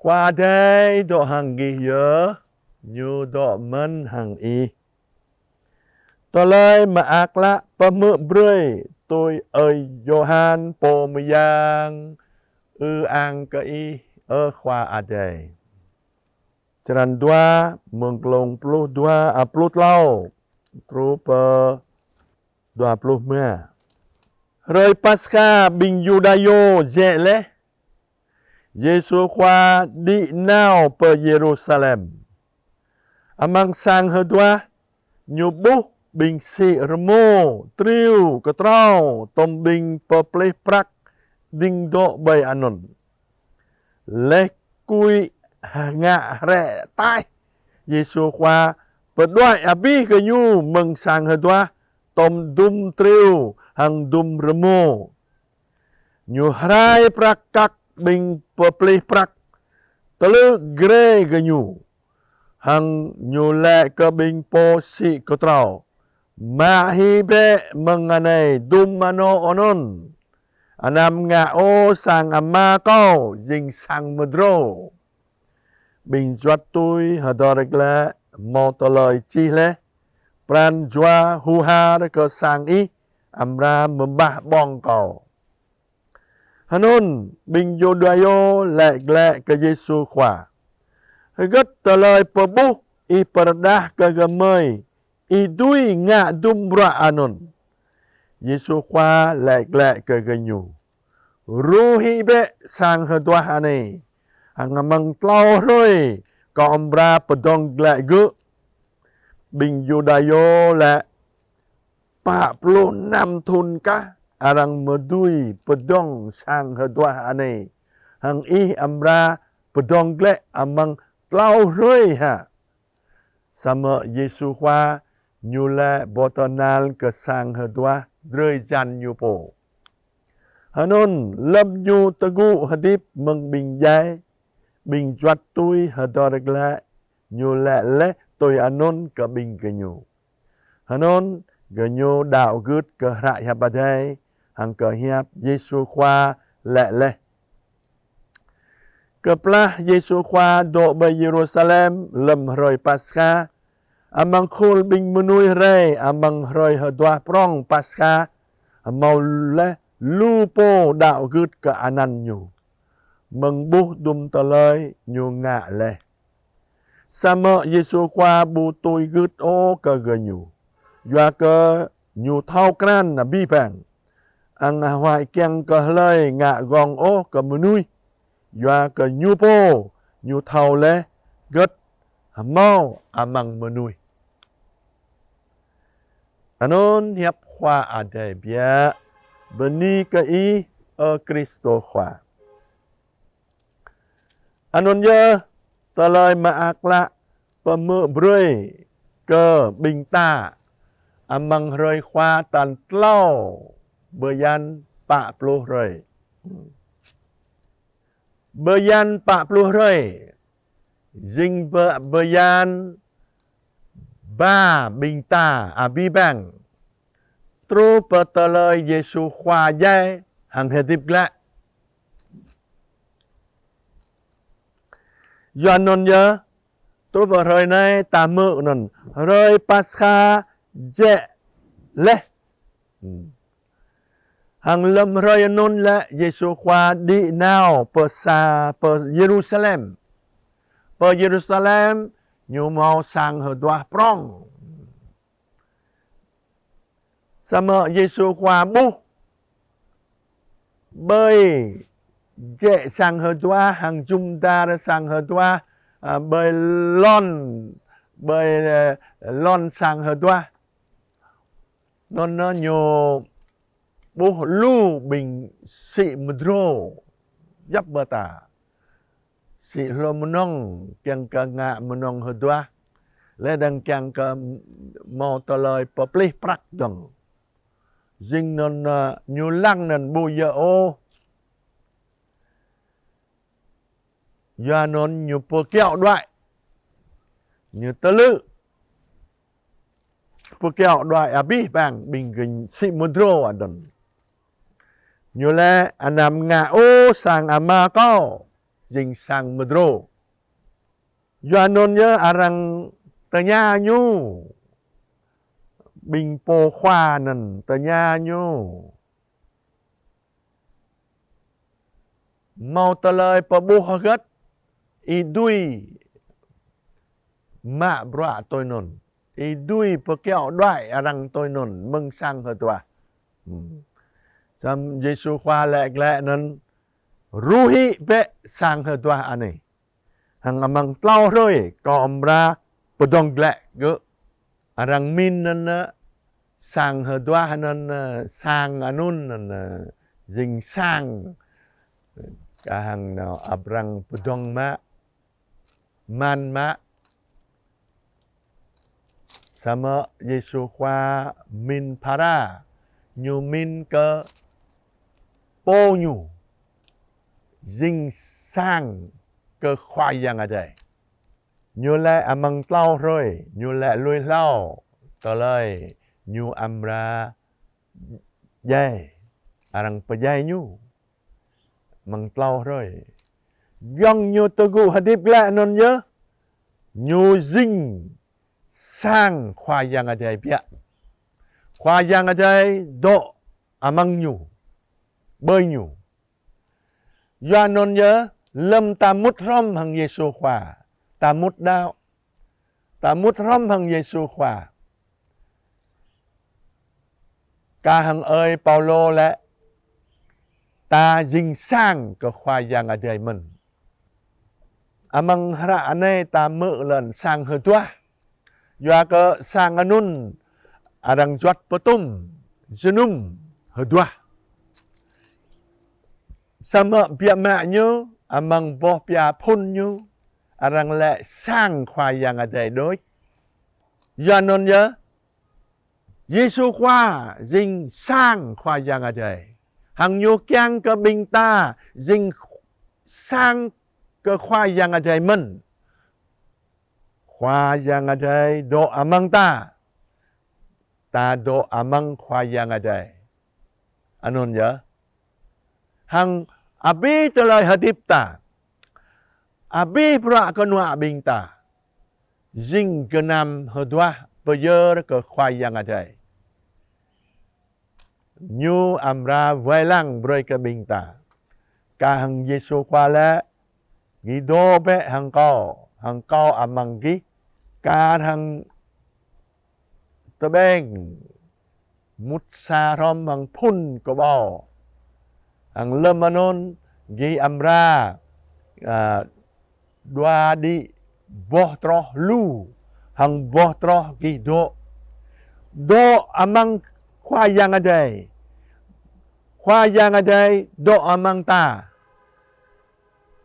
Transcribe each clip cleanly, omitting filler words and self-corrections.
Qua đây độ hàng ghi nhớ như độ mân hàng y. Tôi lời mà ác lạ bà mượn brơi tôi ơi Johan po mê giang ang ka y khoa à đây. Charan dua mengkelong puluh dua puluh lau trupa 20 mưa. Rồi Pascha bình Judayo dễ lẽ. Giêsu khoa đi nào per Jerusalem. Amang sang hedua nyubuh bing si remo triu ketrau tom bing per pleh prak ding do bay anon. Leh kui ngạ rẹ tai. Giêsu khoa per doai abi ke nyu meng sang hedua tom dum triu hang dum remo. Nyu hrai prakak bing peplih prak telu gre genyu hang nyule ke bing po si kotrau mahibe mengenai dum mano onon anam ngao sang amma kau jing sang medro bing juat tui hadorek le motoloi chi le pran jua huha ke sang i amra membah bong kau. Hanon bing Judayo lek ke Yesu khỏa. Gất tờ lời per bu i perdah ke gemei i dui ngạ dum ra anon. Yesu khỏa lek ke genyu. Ruhi be sang hedwah ane. Angamang tlau roi ka ombra pedong glek gu. Bing Judayo lek 46 thun ka. Arang medui pedong sang hedwah ane. Hang ih amra pedong glek amang tlau roi ha. Sama Yesu khoa nyule botonal ke sang hedwah rơi jan nyupo. Hanon lâm nyu tegu hadip meng bing jai. Bing juat tui hedorek nyule le tôi anon ke bing genyu. Hanon genyu đạo gud ke rak habadai. Hang ke hiap Yesu khoa le. Keplah Yesu khoa do be Jerusalem lem roi Pascha. Amang khul bing menui rei amang roi hedwah prong Pascha. Mau le lupo đạo gud ke anan nyu. Meng buh dum taloi nyu ngạ le. Sama Yesu khoa bu tui gud o ke genyu. Dua ke nyu thau kran na bi pang. Ang hoài kiang ke lời ngạ gong o ke menui. Dua ke nyupo nyu thau le gất mau amang menui. Anon hiap khoa ada bia beni ke i Kristo khoa. Anon ye talai ma akla peme broi ke bing ta amang roi khoa tan tlau beyan 40 roi. Beyan 40 roi. Jing beyan ba bing ta abi bang. Tru petaloi Yesu khoa jai hang hedip glak. Yonon ye tru roi nai ta mự non roi Pascha je le. Hang lem roi non le Yesu khoa đi nào per Jerusalem. Per Jerusalem nyu mau sang hedwah prong. Sama Yesu khoa bu bơi je sang hedwah hang jumda sang hedwah bơi lon sang hedwah. Non nó nyu bu lu bing si medro yap bata. Si lo menong kiang ka ngạ menong hedwah. Le dang kiang ka mau taloi peplih prak dong. Jing non nyu lang nan bu ye o. Ya non nyu po kẹo đoại. Nyu telu. Po kẹo đoại abi bang bing gin si medro adon. Nyu le anam ngạ o sang ama kau. jing sang medro. Yuanonnya arang tanya nyu. Bing po khoa nần tanya nyu. Mau talai pabuh gat. Idui mạ bọa tôi nôn. Idui pakeo đoại arang tôi nôn mừng sang hơi tòa. Sam Yesu khoa lẹc lẹ nôn ruhi pe sang hơi tòa anh ấy. Hằng amang tlau rồi có ông ra pedong lẹ gỡ. Arang min nôn sang hơi tòa nôn sang anun nôn dinh sang. Cả hàng nào abrang pedong ma man ma sama Yesu khoa min para nyu min ke po nyu jing sang ke khoa yang ada nyu le amang tlau rồi nyu le lui lau to lai nyu amra jai arang pejai nyu mang tlau rồi gong nyu togu hadip la non nhớ nyu jing sang khoa yang ada pia khoa yang ada do amang nyu bơi nyu do non nhớ lâm ta mút rom hằng Giêsu khoa ta mút đạo ta mút rom hằng Giêsu khoa ca hằng ơi Paulo lẽ ta jing sang ke khoa yang ada mình amang hara ane ta mơ lần sang hơi tua Yua ke sang anun arang juat petum jenum hedua. Sama pia maknyo amang boh pia punyo arang le sang khoa yang ada đối. Yua non ya Yesu khoa jing sang khoa yang ada. Hang nyu kyang ke bing ta jing sang ke khoa yang ada men. Khoa yang ada do amang ta. Ta do amang khoa yang ada. Anon ya. Hang abi telai hadip ta. Abi pra kenua bing ta. Jing kenam hedua peyer ke khoa yang ada. Nyu amra vailang broi ke bing ta. Ka hang Yesu khoa la. Gido be hang kau amang gi. Ka hang tebeng mút sa rom hang phun ko bao hang lemanon gi amra dua di boh troh lu hang boh troh gi do amang khoa yang ada do amang ta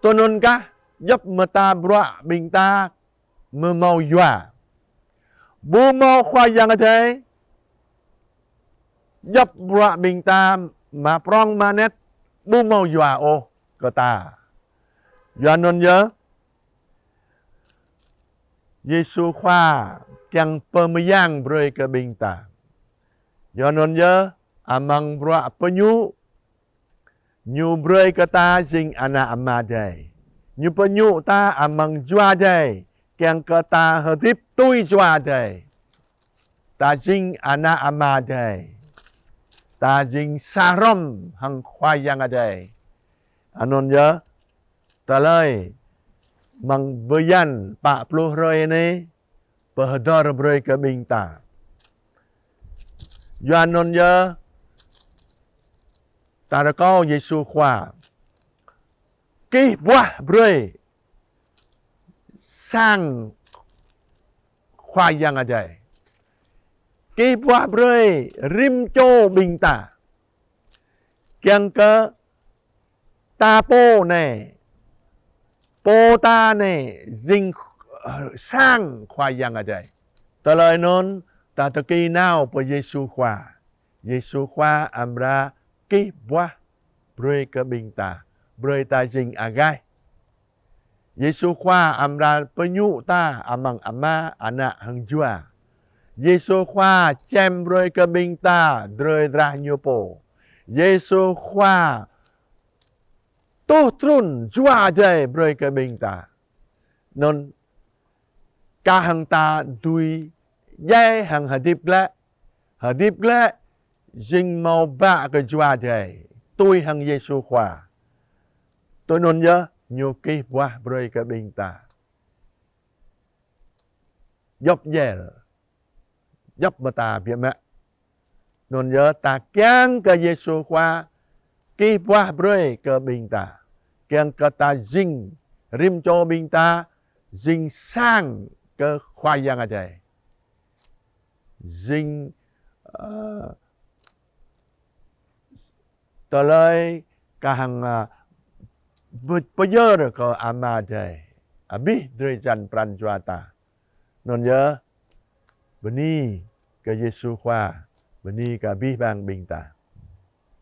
tonon ka yap mata bra bing ta me mau yua bu mau khoa yang ada yap bra bing ta ma prong manet bu mau yua o kata yua non nhớ Giêsu khoa kyang pemayang broi ke bing ta yua non nhớ amang bra penyu nyu broi kata jing ana amadai nyu penyu ta amang jua dai kyang kata hadip tui jua dai ta jing ana amadai ta jing sarom hang khoa yang adai anon ya talai mang beyan 40 roi ni pehadar broi ke bing ta yanon ya ta có Giêsu khoa cái buah broi sang khoa yang adai cái buah broi rim cho bing ta kyang ke ta po này po ta này jing sang khoa yang adai ta lời non ta to ki nào po Giêsu khoa amra cái buah broi ke bing ta broi ta jing agai Giêsu khoa amra penyu ta amang ama anak hang jua Giêsu khoa chem broi ke bing ta droi drah nyopo Giêsu khoa tu trun jua jai broi ke bing ta non ka hang ta dui jai hang hadip la jing mau ba ke jua jai tôi hang Giêsu khoa tôi non nhớ nhiều kỳ qua broi ke bing ta dốc dè dốc mà ta biết mẹ non nhớ ta kiang ke Giêsu khoa kỳ qua broi ke bing ta kiang ke ta jing rim cho bing ta jing sang ke khoa yang aja jing tờ lời cả hàng bây giờ rồi có ama jai abi dari jan pran juata non nhớ beni ke Yesu khoa beni ke bi bang bing ta